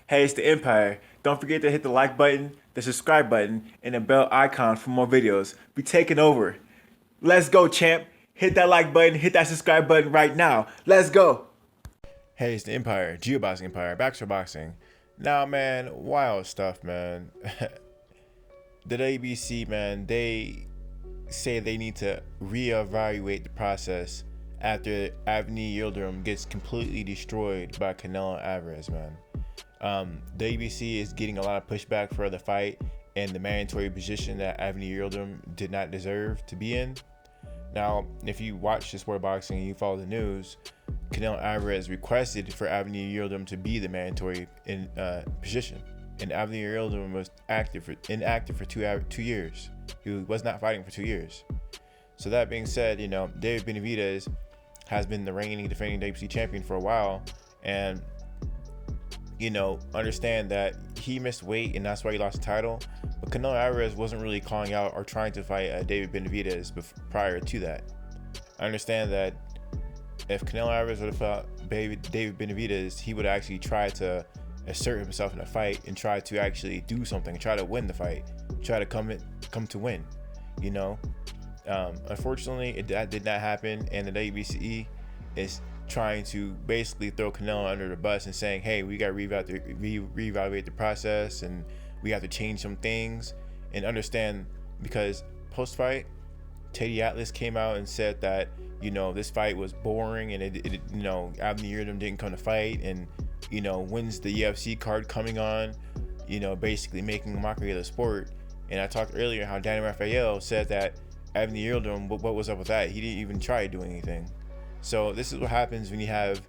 Hey, it's the Empire. Don't forget to hit the like button, the subscribe button, and the bell icon for more videos. We taking over. Let's go, champ. Hit that like button, hit that subscribe button right now. Let's go. Hey, it's the Empire, Geoboxing Empire, Baxter Boxing. Now, man, wild stuff, man. The WBC, man, they say they need to reevaluate the process after Avni Yildirim gets completely destroyed by Canelo Alvarez, man. WBC is getting a lot of pushback for the fight and the mandatory position that Avni Yildirim did not deserve to be in. Now, if you watch the sport of boxing and you follow the news, Canelo Alvarez requested for Avni Yildirim to be the mandatory position, and Avni Yildirim was inactive for 2 years. He was not fighting for 2 years. So that being said, David Benavidez has been the reigning defending WBC champion for a while, and understand that he missed weight and that's why he lost the title. But Canelo Alvarez wasn't really calling out or trying to fight David Benavidez prior to that. I understand that if Canelo Alvarez would have fought David Benavidez, he would actually try to assert himself in a fight and try to actually do something, try to win the fight, try to come to win. Unfortunately, that did not happen, and the WBC is trying to basically throw Canelo under the bus and saying, hey, we got to reevaluate the process and we have to change some things and understand, because post-fight, Teddy Atlas came out and said that, this fight was boring and Avni Yildirim didn't come to fight, and, when's the UFC card coming on, basically making a mockery of the sport. And I talked earlier how Danny Raphael said that Avni Yildirim, what was up with that? He didn't even try to do anything. So this is what happens when you have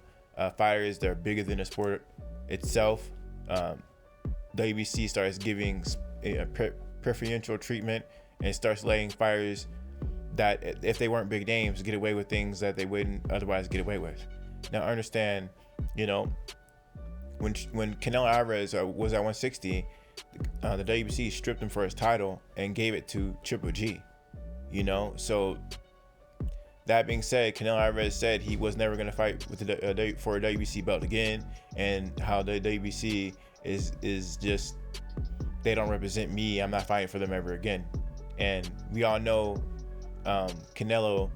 fighters that are bigger than the sport itself. WBC starts giving preferential treatment and starts letting fighters that, if they weren't big names, get away with things that they wouldn't otherwise get away with. Now understand, when Canelo Alvarez was at 160, the WBC stripped him for his title and gave it to Triple G. So that being said, Canelo Alvarez said he was never going to fight with for a WBC belt again, and how the WBC is just, they don't represent me. I'm not fighting for them ever again. And we all know Canelo,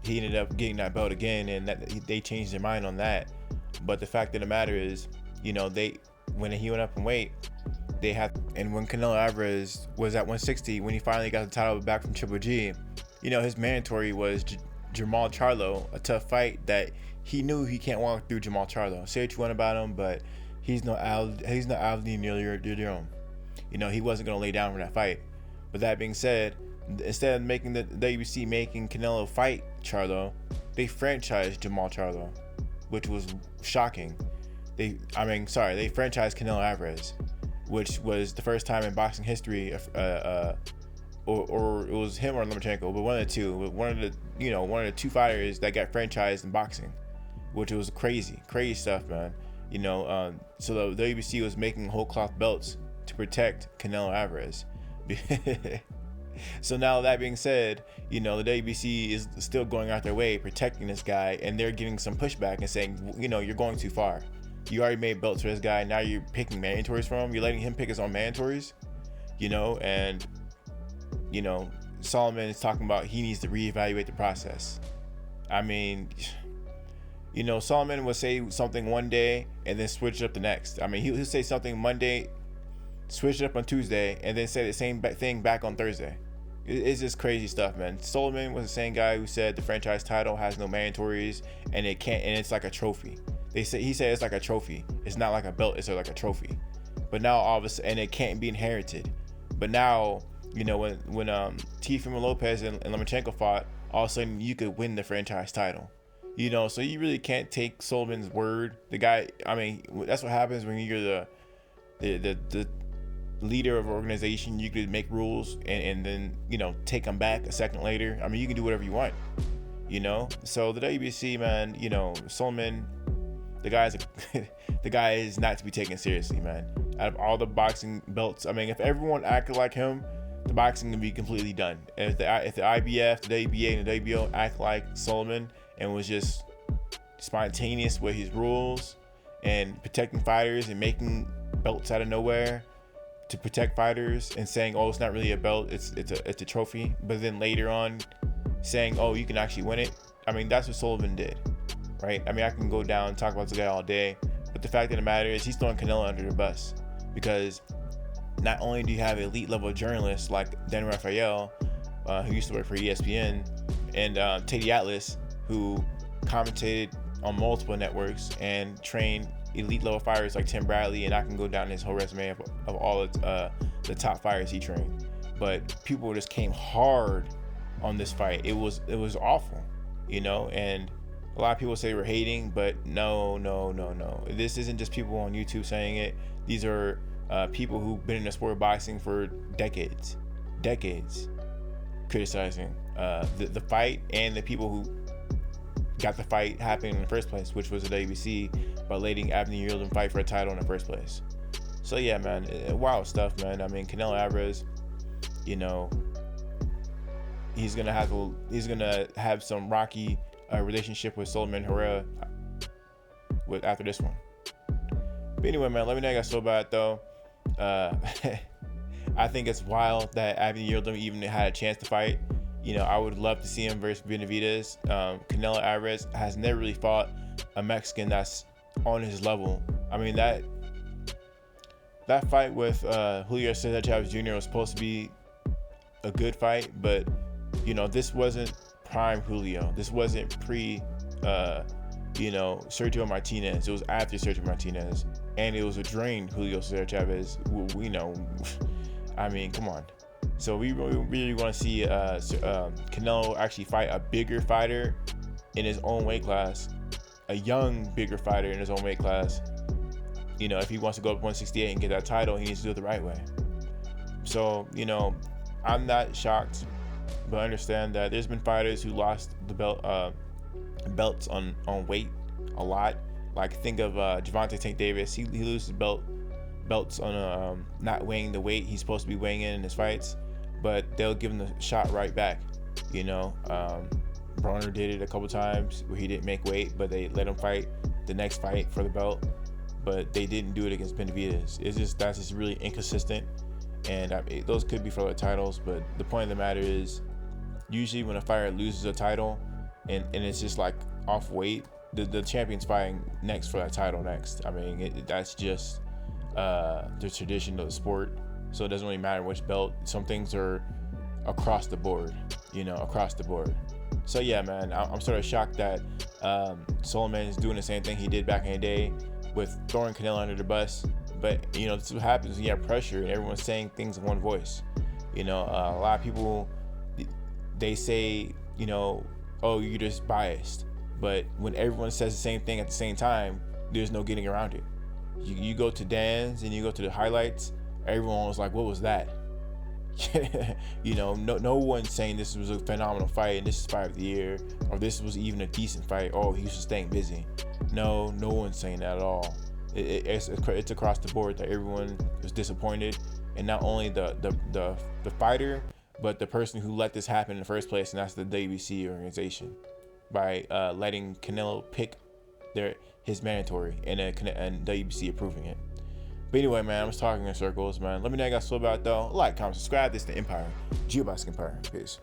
he ended up getting that belt again, and they changed their mind on that. But the fact of the matter is, when he went up in weight, and when Canelo Alvarez was at 160, when he finally got the title back from Triple G, his mandatory was Jamal Charlo, a tough fight that he knew he can't walk through Jamal Charlo. Say what you want about him, but he's no Avni Yildirim. He wasn't going to lay down for that fight. But that being said, instead of making the WBC making Canelo fight Charlo, they franchised Jamal Charlo, which was shocking. They franchised Canelo Alvarez, which was the first time in boxing history, or it was him or Lomachenko, but one of the two. One of the two fighters that got franchised in boxing, which was crazy stuff, man. So the WBC was making whole cloth belts to protect Canelo Alvarez. So now that being said, the WBC is still going out their way protecting this guy, and they're getting some pushback and saying, you're going too far. You already made belts for this guy. Now you're picking mandatories from him. You're letting him pick his own mandatories, and Solomon is talking about he needs to reevaluate the process. I mean, Solomon will say something one day and then switch it up the next. I mean, he'll say something Monday, switch it up on Tuesday, and then say the same thing back on Thursday. It's just crazy stuff, man. Solomon was the same guy who said the franchise title has no mandatories and it's like a trophy. He said it's like a trophy. It's not like a belt, it's like a trophy. But now all of a sudden, and it can't be inherited. But now, when Teofimo Lopez and Lomachenko fought, all of a sudden you could win the franchise title. So you really can't take Solomon's word. The guy, I mean, that's what happens when you're the leader of an organization. You could make rules and then take them back a second later. I mean, you can do whatever you want. So the WBC, man, Solomon, the guy is not to be taken seriously, man. Out of all the boxing belts, I mean, if everyone acted like him, the boxing would be completely done. And if the IBF, the WBA, and the WBO act like Solomon and was just spontaneous with his rules and protecting fighters and making belts out of nowhere to protect fighters and saying, oh, it's not really a belt, it's a trophy, but then later on saying, oh, you can actually win it. I mean, that's what Sullivan did, right? I mean, I can go down and talk about this guy all day, but the fact of the matter is he's throwing Canelo under the bus, because not only do you have elite level journalists like Dan Rafael, who used to work for ESPN, and Teddy Atlas, who commentated on multiple networks and trained elite level fighters like Tim Bradley, and I can go down his whole resume of all of the top fighters he trained. But people just came hard on this fight. It was awful, you know, and a lot of people say we're hating, but no. This isn't just people on YouTube saying it. These are people who've been in the sport of boxing for decades criticizing the fight and the people who got the fight happening in the first place, which was the WBC, by letting Abner Yildirim fight for a title in the first place. So yeah, man, wild stuff, man. I mean, Canelo Alvarez, you know, he's gonna have some rocky relationship with Solomon Herrera after this one. But anyway, man, let me know how you guys feel about it, though. I think it's wild that Abner Yildirim even had a chance to fight. You know, I would love to see him versus Benavidez. Canelo Alvarez has never really fought a Mexican that's on his level. I mean, that fight with Julio Cesar Chavez Jr. was supposed to be a good fight, but you know, this wasn't prime Julio. This wasn't pre Sergio Martinez. It was after Sergio Martinez, and it was a drained Julio Cesar Chavez. We know. I mean, come on. So we really want to see Canelo actually fight a bigger fighter in his own weight class, a young, bigger fighter in his own weight class. You know, if he wants to go up 168 and get that title, he needs to do it the right way. So, you know, I'm not shocked, but understand that there's been fighters who lost the belts on weight a lot. Like, think of Gervonta Tank Davis. He loses belts on not weighing the weight he's supposed to be weighing in his fights, but they'll give him the shot right back. You know, Broner did it a couple times where he didn't make weight, but they let him fight the next fight for the belt, but they didn't do it against Benavidez. That's just really inconsistent, and those could be for other titles, but the point of the matter is, usually when a fighter loses a title and it's just like off weight, the champion's fighting next for that title next. I mean, that's just the tradition of the sport, so it doesn't really matter which belt. Some things are across the board, you know, across the board. So yeah, man, I'm sort of shocked that Solomon is doing the same thing he did back in the day with throwing Canelo under the bus. But you know, this is what happens when you have pressure and everyone's saying things in one voice. You know, a lot of people, they say, you know, oh, you're just biased. But when everyone says the same thing at the same time, there's no getting around it. You go to Dan's and you go to the highlights, everyone was like, what was that? You know, no one's saying this was a phenomenal fight and this is fight of the year, or this was even a decent fight. Oh, he was just staying busy. No one's saying that at all. It's across the board that everyone was disappointed, and not only the fighter, but the person who let this happen in the first place, and that's the WBC organization, by letting Canelo pick his mandatory and WBC approving it. But anyway, man, I was talking in circles, man. Let me know how you guys feel about it, though. Like, comment, subscribe. This is the Empire, Geoboxing Empire. Peace.